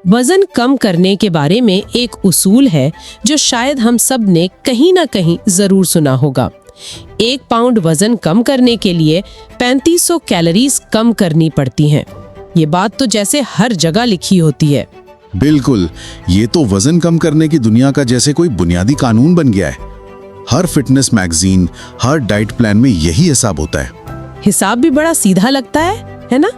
वजन कम करने के बारे में एक उसूल है जो शायद हम सब ने कहीं ना कहीं जरूर सुना होगा। 1 पाउंड वजन कम करने के लिए 3500 कैलोरीज कम करनी पड़ती हैं। ये बात तो जैसे हर जगह लिखी होती है। बिल्कुल, ये तो वजन कम करने की दुनिया का जैसे कोई बुनियादी कानून बन गया है। हर फिटनेस मैगजीन, हर डाइट प्लान में यही हिसाब होता है। हिसाब भी बड़ा सीधा लगता है ना?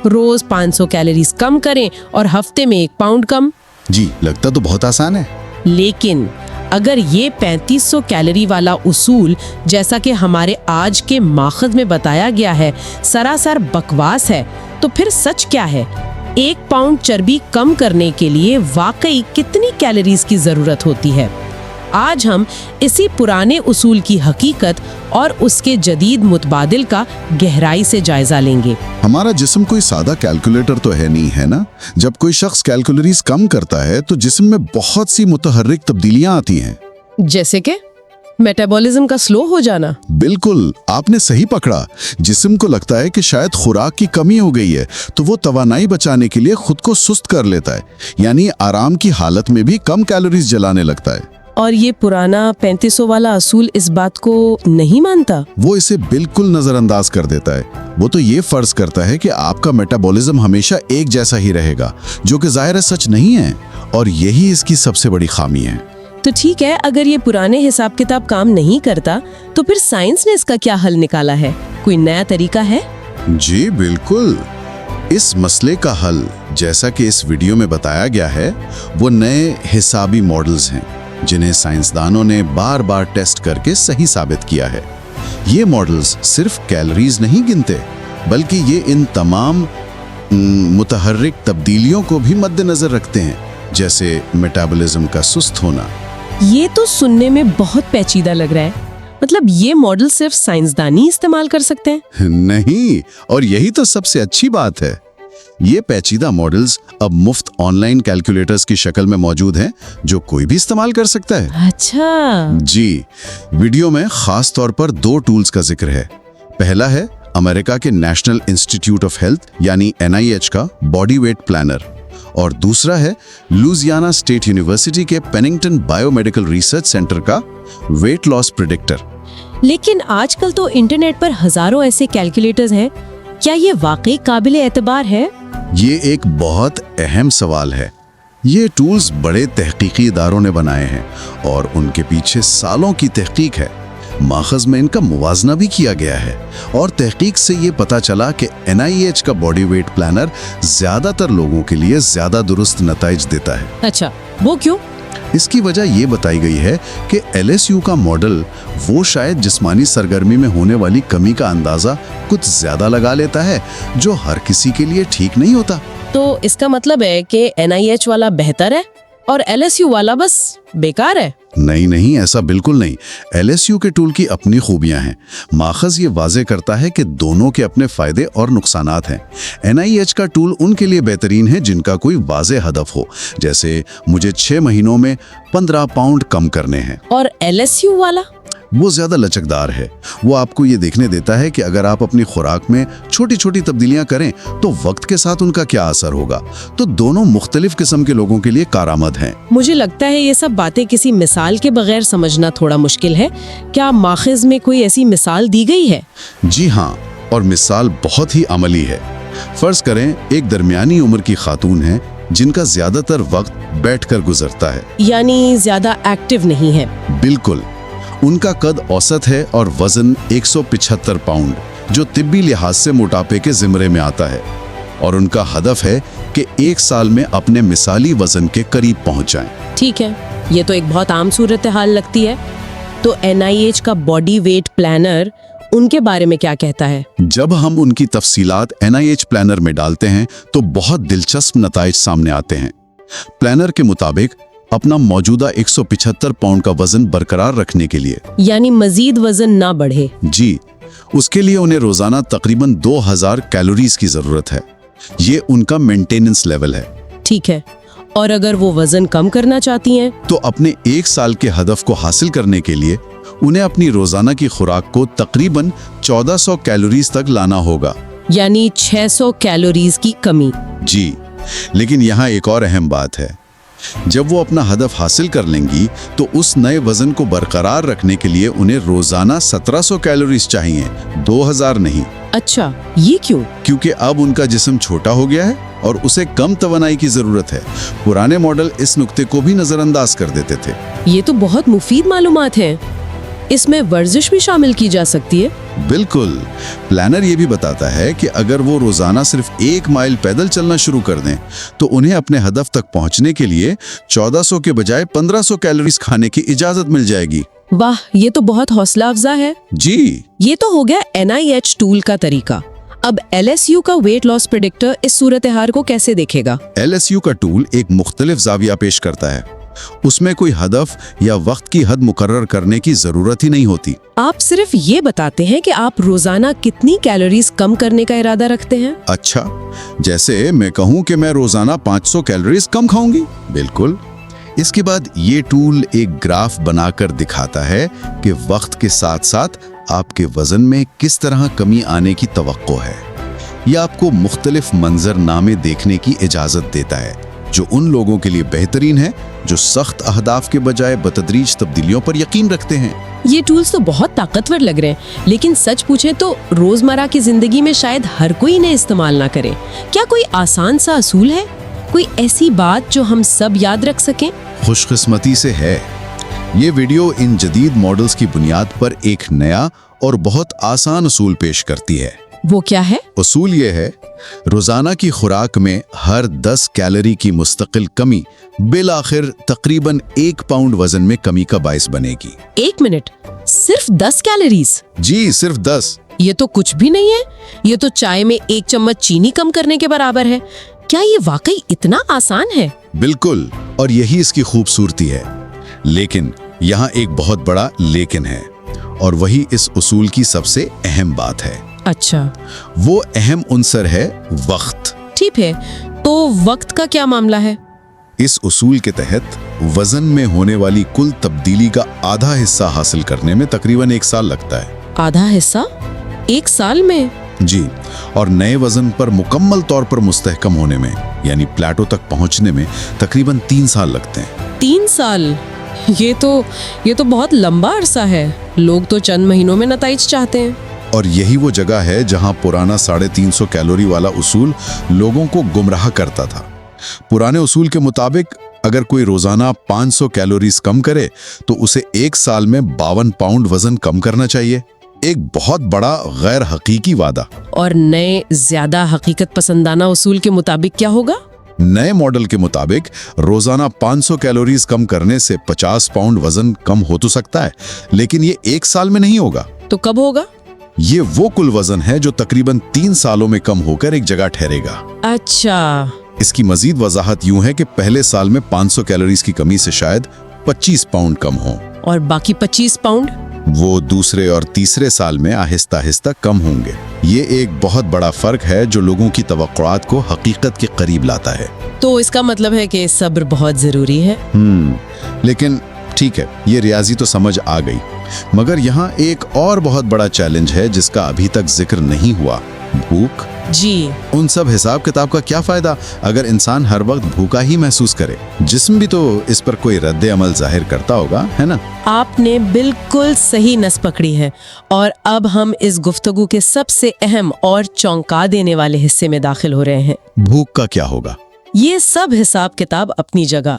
रोज 500 कैलोरीज कम करें और हफ्ते में 1 पाउंड कम। जी, लगता तो बहुत आसान है। लेकिन अगर ये 3500 कैलोरी वाला उसूल, जैसा कि हमारे आज के माखज़ में बताया गया है, सरासर बकवास है, तो फिर सच क्या है? 1 पाउंड चर्बी कम करने के लिए वाकई कितनी कैलोरीज की जरूरत होती है? आज हम इसी पुराने उसूल की हकीकत और उसके जदीद मुतबादिल का गहराई से जायजा लेंगे। हमारा जिस्म कोई सादा कैलकुलेटर तो है नहीं, है ना? जब कोई शख्स कैलोरीज कम करता है तो जिस्म में बहुत सी मुतहर्रिक तब्दीलियां आती हैं। जैसे कि मेटाबॉलिज्म का स्लो हो जाना। बिल्कुल, आपने सही पकड़ा। जिस्म को लगता है कि शायद खुराक की कमी हो गई है, तो वो तवानाई बचाने के लिए खुद को सुस्त कर लेता है, यानी आराम की हालत में भी कम कैलोरीज जलाने लगता है। और ये पुराना 3500 वाला असूल इस बात को नहीं मानता। वो इसे बिल्कुल नजरअंदाज कर देता है। वो तो ये फर्ज करता है कि आपका मेटाबॉलिज्म हमेशा एक जैसा ही रहेगा, जो कि जाहिर है सच नहीं है, और यही इसकी सबसे बड़ी खामी है। तो ठीक है, अगर ये पुराने हिसाब किताब काम नहीं करता, तो फिर साइंस ने इसका क्या हल निकाला है? कोई नया तरीका है? जी बिल्कुल। इस मसले का हल, जैसा कि इस वीडियो में बताया गया है, वो नए हिसाबी मॉडल्स हैं, जिन्हें साइंसदानों ने बार बार टेस्ट करके सही साबित किया है। ये मॉडल्स सिर्फ कैलोरीज नहीं गिनते, बल्कि ये इन तमाम मुतहर्रिक तब्दीलियों को भी मद्देनजर रखते हैं, जैसे मेटाबॉलिज्म का सुस्त होना। ये तो सुनने में बहुत पेचीदा लग रहा है। मतलब ये मॉडल सिर्फ साइंसदानी इस्तेमाल कर सकते हैं? नहीं, और यही तो सबसे अच्छी बात है। ये पेचीदा मॉडल्स अब मुफ्त ऑनलाइन कैलकुलेटर्स की शक्ल में मौजूद हैं, जो कोई भी इस्तेमाल कर सकता है। अच्छा जी, वीडियो में खास तौर पर 2 टूल्स का जिक्र है। पहला है अमेरिका के नेशनल इंस्टीट्यूट ऑफ हेल्थ यानी NIH का बॉडी वेट प्लानर, और दूसरा है लुजियाना स्टेट यूनिवर्सिटी के पेनिंगटन बायोमेडिकल रिसर्च सेंटर का वेट लॉस प्रेडिक्टर। लेकिन आजकल तो इंटरनेट पर हजारों ऐसे कैलकुलेटर्स हैं। क्या ये वाकई काबिले एतबार है? ये एक बहुत अहम सवाल है। ये टूल्स बड़े तहकीकी इदारों ने बनाए हैं और उनके पीछे सालों की तहकीक है। माखज़ में इनका मुवाजना भी किया गया है, और तहकीक से ये पता चला कि NIH का बॉडी वेट प्लानर ज्यादातर लोगों के लिए ज्यादा दुरुस्त नताइज देता है। अच्छा, वो क्यों? इसकी वजह ये बताई गई है कि LSU का मॉडल वो शायद जिस्मानी सरगर्मी में होने वाली कमी का अंदाजा कुछ ज्यादा लगा लेता है, जो हर किसी के लिए ठीक नहीं होता। तो इसका मतलब है कि NIH वाला बेहतर है और LSU वाला बस बेकार है? नहीं, ऐसा बिल्कुल नहीं। LSU के टूल की अपनी खूबियां हैं। माखज़ ये वाज़े करता है कि दोनों के अपने फायदे और नुकसानात हैं। NIH का टूल उनके लिए बेहतरीन है जिनका कोई वाज़े हदफ हो, जैसे मुझे 6 महीनों में 15 पाउंड कम करने हैं। और LSU वाला? वो ज्यादा लचकदार है। वो आपको ये देखने देता है कि अगर आप अपनी खुराक में छोटी छोटी तब्दीलियां करें तो वक्त के साथ उनका क्या असर होगा। तो दोनों मुख्तलिफ किस्म के लोगों के लिए कारआमद हैं। मुझे लगता है ये सब बातें किसी मिसाल के बगैर समझना थोड़ा मुश्किल है। क्या माखज़ में कोई ऐसी मिसाल दी गई है? जी हाँ, और मिसाल बहुत ही अमली है। फर्ज करें एक दरमियानी उम्र की खातून है जिनका ज्यादातर वक्त बैठकर गुजरता है, यानी ज्यादा एक्टिव नहीं है। बिल्कुल। उनका कद औसत है और वजन 175 पाउंड, जो तिब्बी लिहाज से मोटापे के जिम्रे में आता है, और उनका हदफ है कि 1 साल में अपने मिसाली वजन के करीब पहुंच जाएं। ठीक है, ये तो एक बहुत आम सूरत हाल लगती है। तो NIH का बॉडी वेट प्लानर उनके बारे में क्या कहता है? जब हम उनकी तफसीलात NIH प्लानर में डालते हैं तो बहुत दिलचस्प नताइज सामने आते हैं। प्लानर के मुताबिक अपना मौजूदा 175 पाउंड का वजन बरकरार रखने के लिए, यानी मजीद वजन ना बढ़े, जी, उसके लिए उन्हें रोजाना तकरीबन 2000 कैलोरीज की जरूरत है। ये उनका मेंटेनेंस लेवल है। ठीक है, और अगर वो वजन कम करना चाहती हैं तो अपने 1 साल के हदफ को हासिल करने के लिए उन्हें अपनी रोजाना की खुराक को तकरीबन 1400 कैलोरीज तक लाना होगा, यानी 600 कैलोरीज की कमी। जी। लेकिन यहाँ एक और अहम बात है, जब वो अपना हदफ हासिल कर लेंगी तो उस नए वजन को बरकरार रखने के लिए उन्हें रोजाना 1700 कैलोरीज चाहिए, 2000 नहीं। अच्छा, ये क्यों? क्योंकि अब उनका जिस्म छोटा हो गया है और उसे कम तवानाई की जरूरत है। पुराने मॉडल इस नुक्ते को भी नजरअंदाज कर देते थे। ये तो बहुत मुफीद मालूमात है। इसमें वर्जिश भी शामिल की जा सकती है? बिल्कुल। प्लानर ये भी बताता है कि अगर वो रोजाना सिर्फ 1 माइल पैदल चलना शुरू कर दें तो उन्हें अपने हदफ तक पहुंचने के लिए 1400 के बजाय 1500 कैलोरीज खाने की इजाजत मिल जाएगी। वाह, ये तो बहुत हौसला अफजा है। जी, ये तो हो गया NIH टूल का तरीका। अब LSU का वेट लॉस प्रेडिक्टर इस सूरत हाल को कैसे देखेगा? LSU का टूल एक मुख्तलिफ जाविया पेश करता है। उसमें कोई हदफ या वक्त की हद मुकर्रर करने की जरूरत ही नहीं होती। आप सिर्फ ये बताते हैं कि आप रोजाना कितनी कैलोरीज कम करने का इरादा रखते हैं। अच्छा, जैसे मैं कहूँ कि मैं रोजाना 500 कैलोरीज कम खाऊंगी। बिल्कुल। इसके बाद ये टूल एक ग्राफ बनाकर दिखाता है कि वक्त के साथ साथ आपके वजन में किस तरह कमी आने की तवक्को है। यह आपको मुख्तलिफ मंजरनामे देखने की इजाजत देता है, जो उन लोगों के लिए बेहतरीन है जो सख्त अहदाफ के बजाय बतदरीज तब्दीलियों पर यकीन रखते हैं। ये टूल्स तो बहुत ताकतवर लग रहे हैं, लेकिन सच पूछे तो रोजमर्रा की जिंदगी में शायद हर कोई इन्हें इस्तेमाल ना करे। क्या कोई आसान सा असूल है, कोई ऐसी बात जो हम सब याद रख सकें? खुशकिस्मती से है। ये वीडियो इन जदीद मॉडल्स की बुनियाद पर एक नया और बहुत आसान असूल पेश करती है। वो क्या है? असूल ये है, रोजाना की खुराक में हर 10 कैलोरी की मुस्तकिल कमी बिलाखिर तकरीबन 1 पाउंड वजन में कमी का बाइस बनेगी। 1 मिनट, सिर्फ 10 कैलोरीज? जी, सिर्फ 10। ये तो कुछ भी नहीं है। ये तो चाय में 1 चम्मच चीनी कम करने के बराबर है। क्या ये वाकई इतना आसान है? बिल्कुल, और यही इसकी खूबसूरती है। लेकिन यहाँ एक बहुत बड़ा लेकिन है, और वही इस उसूल की सबसे अहम बात है। अच्छा, वो अहम उन्सर है वक्त। ठीक है, तो वक्त का क्या मामला है? इस उसूल के तहत वजन में होने वाली कुल तब्दीली का आधा हिस्सा हासिल करने में तकरीबन 1 साल लगता है। आधा हिस्सा 1 साल में? जी, और नए वजन पर मुकम्मल तौर पर मुस्तहकम होने में, यानी प्लेटो तक पहुंचने में तकरीबन 3 साल लगते हैं। 3 साल? ये तो बहुत लंबा अरसा है। लोग तो चंद महीनों में नताइज चाहते हैं। और यही वो जगह है जहां पुराना 350 कैलोरी वाला उसूल लोगों को गुमराह करता था। पुराने उसूल के मुताबिक अगर कोई रोजाना 500 कैलोरीज कम करे तो उसे 1 साल में 52 पाउंड वजन कम करना चाहिए। एक बहुत बड़ा गैर हकीकी वादा। और नए ज्यादा हकीकत पसंदाना उसूल के मुताबिक क्या होगा? नए मॉडल के मुताबिक रोजाना 500 कैलोरीज कम करने से 50 पाउंड वजन कम हो तो सकता है, लेकिन ये 1 साल में नहीं होगा। तो कब होगा? ये वो कुल वजन है जो तकरीबन 3 सालों में कम होकर एक जगह ठहरेगा। अच्छा, इसकी मजीद वजाहत यूं है कि पहले साल में 500 कैलोरीज की कमी से शायद 25 पाउंड कम हो, और बाकी 25 पाउंड वो दूसरे और तीसरे साल में आहिस्ता आहिस्ता कम होंगे। ये एक बहुत बड़ा फर्क है जो लोगों की तवक्कुआत को हकीकत के करीब लाता है। तो इसका मतलब है कि सब्र बहुत जरूरी है। लेकिन ठीक है, ये रियाजी तो समझ आ गई, मगर यहाँ एक और बहुत बड़ा चैलेंज है जिसका अभी तक जिक्र नहीं हुआ, भूख। जी, उन सब हिसाब किताब का क्या फायदा अगर इंसान हर वक्त भूखा ही महसूस करे? जिस्म भी तो इस पर कोई रद्द अमल जाहिर करता होगा, है ना? आपने बिल्कुल सही नस पकड़ी है। और अब हम इस गुफ्तगू के सबसे अहम और चौंका देने वाले हिस्से में दाखिल हो रहे हैं। भूख का क्या होगा? ये सब हिसाब किताब अपनी जगह,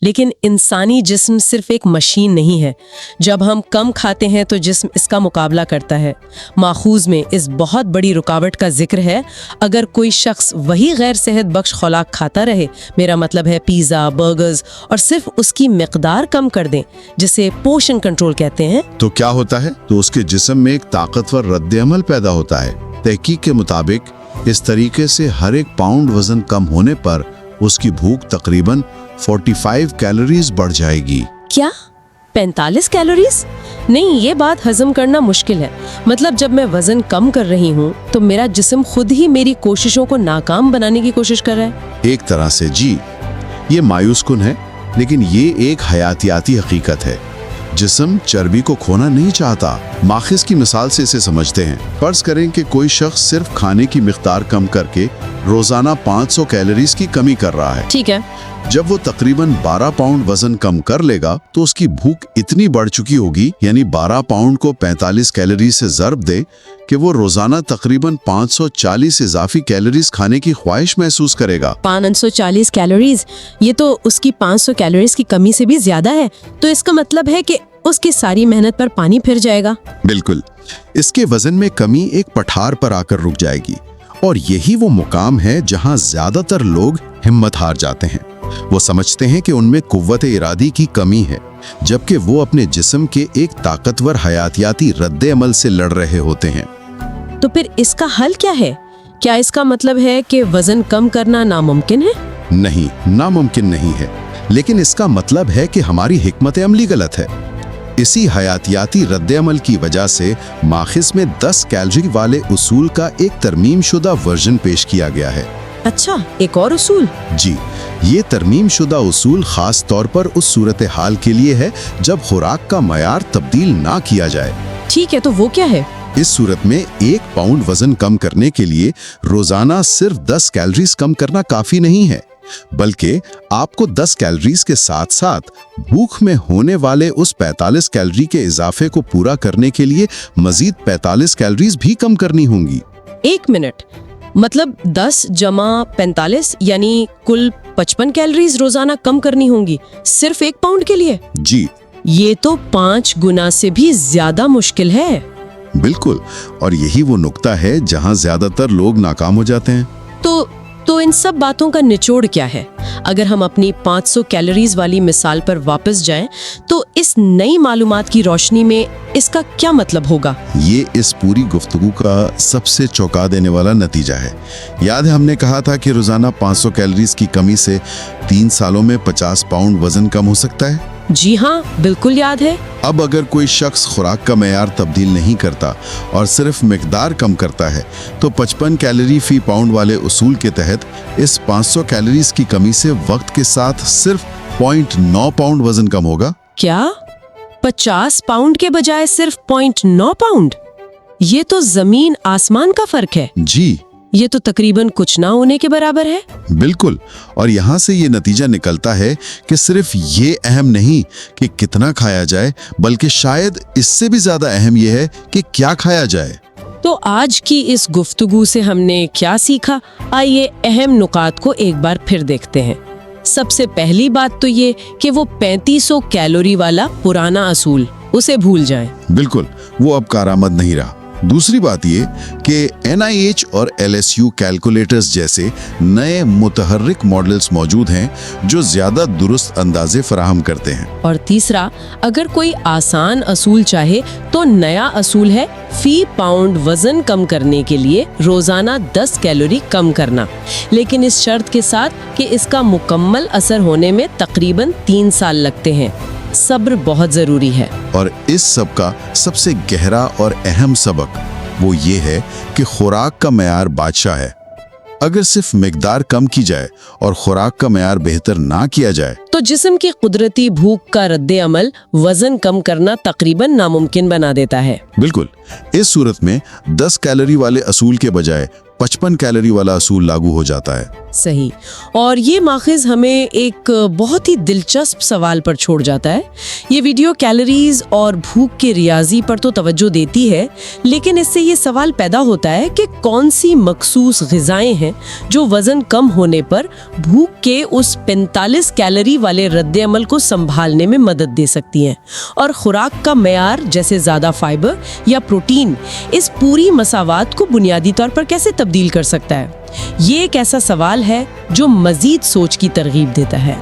लेकिन इंसानी जिस्म सिर्फ एक मशीन नहीं है। जब हम कम खाते हैं तो जिस्म इसका मुकाबला करता है। माखूज में इस बहुत बड़ी रुकावट का जिक्र है। अगर कोई शख्स वही गैर सेहत बख्श खुराक खाता रहे, मेरा मतलब है पिज़्ज़ा, बर्गर्स, और सिर्फ उसकी मिकदार कम कर दें, जिसे पोषण कंट्रोल कहते हैं, तो क्या होता है? तो उसके जिस्म में एक ताकतवर रद्द अमल पैदा होता है। तहकीक के मुताबिक इस तरीके से हर 1 पाउंड वजन कम होने पर उसकी भूख तकरीबन 45 कैलोरीज बढ़ जाएगी। क्या 45 कैलोरीज? नहीं, ये बात हजम करना मुश्किल है। मतलब जब मैं वजन कम कर रही हूँ तो मेरा जिस्म खुद ही मेरी कोशिशों को नाकाम बनाने की कोशिश कर रहा है। एक तरह से जी, ये मायूस कुन है, लेकिन ये एक हयातियाती हकीकत है। जिस्म चर्बी को खोना नहीं चाहता। माखिज की मिसाल से इसे समझते हैं। फर्ज करें कि कोई शख्स सिर्फ खाने की मिकदार कम करके रोजाना 500 कैलोरीज की कमी कर रहा है। ठीक है। जब वो तकरीबन 12 पाउंड वजन कम कर लेगा तो उसकी भूख इतनी बढ़ चुकी होगी, यानी 12 पाउंड को 45 कैलोरी से ज़र्ब दे, कि वो रोजाना तकरीबन 540 इजाफी कैलोरीज खाने की ख्वाहिश महसूस करेगा। 540 कैलोरीज, ये तो उसकी 500 कैलोरीज की कमी से भी ज्यादा है। तो इसका मतलब है कि उसकी सारी मेहनत पर पानी फिर जाएगा। बिल्कुल, इसके वजन में कमी एक पठार पर आकर रुक जाएगी, और यही वो मुकाम है जहां ज्यादातर लोग हिम्मत हार जाते हैं। वो समझते हैं कि उनमें कुव्वत इरादी की कमी है, जबकि वो अपने जिस्म के एक ताकतवर हयातियाती रद्द अमल से लड़ रहे होते हैं। तो फिर इसका हल क्या है? क्या इसका मतलब है कि वजन कम करना नामुमकिन है? नहीं, नामुमकिन नहीं है, लेकिन इसका मतलब है कि हमारी हिकमत अमली गलत है। इसी हयातियाती रद्द अमल की वजह से माखिज में 10 कैलोरी वाले उसूल का एक तरमीम शुदा वर्जन पेश किया गया है। अच्छा, एक और उसूल? जी, ये तरमीम शुदा उसूल खास तौर पर उस सूरत हाल के लिए है जब खुराक का मयार तब्दील ना किया जाए। ठीक है, तो वो क्या है? इस सूरत में 1 पाउंड वजन कम करने के लिए रोजाना सिर्फ 10 कैलोरीज कम करना काफी नहीं है, बल्कि आपको 10 कैलोरीज के साथ साथ भूख में होने वाले उस 45 कैलोरी के इजाफे को पूरा करने के लिए मजीद 45 कैलोरीज भी कम करनी होंगी। 1 मिनट, मतलब 10 जमा 45 यानी कुल 55 कैलोरीज रोजाना कम करनी होंगी सिर्फ 1 पाउंड के लिए? जी, ये तो 5 गुना से भी ज्यादा मुश्किल है। बिल्कुल, और यही वो नुक्ता है जहां ज्यादातर लोग नाकाम हो जाते हैं। तो इन सब बातों का निचोड़ क्या है? अगर हम अपनी 500 कैलोरीज वाली मिसाल पर वापस जाएं, तो इस नई मालूमात की रोशनी में इसका क्या मतलब होगा? ये इस पूरी गुफ्तगू का सबसे चौंका देने वाला नतीजा है। याद है हमने कहा था कि रोजाना 500 कैलोरीज की कमी से 3 सालों में 50 पाउंड वजन कम हो सकता है। जी हाँ, बिल्कुल याद है। अब अगर कोई शख्स खुराक का मयार तब्दील नहीं करता और सिर्फ मिकदार कम करता है, तो 55 कैलोरी फी पाउंड वाले उसूल के तहत इस 500 कैलोरीज की कमी से वक्त के साथ सिर्फ 0.9 पाउंड वजन कम होगा। क्या 50 पाउंड के बजाय सिर्फ 0.9 पाउंड? ये तो जमीन आसमान का फर्क है। जी, ये तो तकरीबन कुछ ना होने के बराबर है। बिल्कुल, और यहाँ से ये नतीजा निकलता है कि सिर्फ ये अहम नहीं कि कितना खाया जाए, बल्कि शायद इससे भी ज्यादा अहम ये है कि क्या खाया जाए। तो आज की इस गुफ्तगू से हमने क्या सीखा? आइए अहम नुकात को एक बार फिर देखते हैं। सबसे पहली बात तो ये कि वो 3500 कैलोरी वाला पुराना असूल, उसे भूल जाएं। बिल्कुल, वो अब कारआमद नहीं रहा। दूसरी बात ये कि NIH और LSU कैलकुलेटर्स जैसे नए मुतहर्रिक मॉडल्स मौजूद हैं जो ज्यादा दुरुस्त अंदाजे फराहम करते हैं। और तीसरा, अगर कोई आसान असूल चाहे तो नया असूल है फी पाउंड वजन कम करने के लिए रोजाना 10 कैलोरी कम करना, लेकिन इस शर्त के साथ कि इसका मुकम्मल असर होने में तकरीबन 3 साल लगते हैं। सब्र बहुत जरूरी है। और इस सब का सबसे गहरा और अहम सबक वो ये है कि खुराक का मयार बादशाह है। अगर सिर्फ मिकदार कम की जाए और खुराक का मयार बेहतर ना किया जाए, तो जिस्म की कुदरती भूख का रद्दे अमल वजन कम करना तकरीबन नामुमकिन बना देता है। बिल्कुल, इस सूरत में 10 कैलोरी वाले असूल के बजाय 55 कैलोरी वाला असूल लागू हो जाता है। सही। और ये माखिज हमें एक बहुत ही दिलचस्प सवाल पर छोड़ जाता है। ये वीडियो कैलोरीज और भूख के रियाजी पर तो तवज्जो देती है, लेकिन इससे ये सवाल पैदा होता है कि कौन सी मखसूस ग़िज़ाएं हैं जो वज़न कम होने पर भूख के उस 45 कैलोरी वाले रद्द अमल को संभालने में मदद दे सकती हैं, और खुराक का मयार जैसे ज़्यादा फाइबर या प्रोटीन इस पूरी मसावात को बुनियादी तौर पर कैसे तब्दील कर सकता है। ये एक ऐसा सवाल है जो मज़ीद सोच की तरगीब देता है।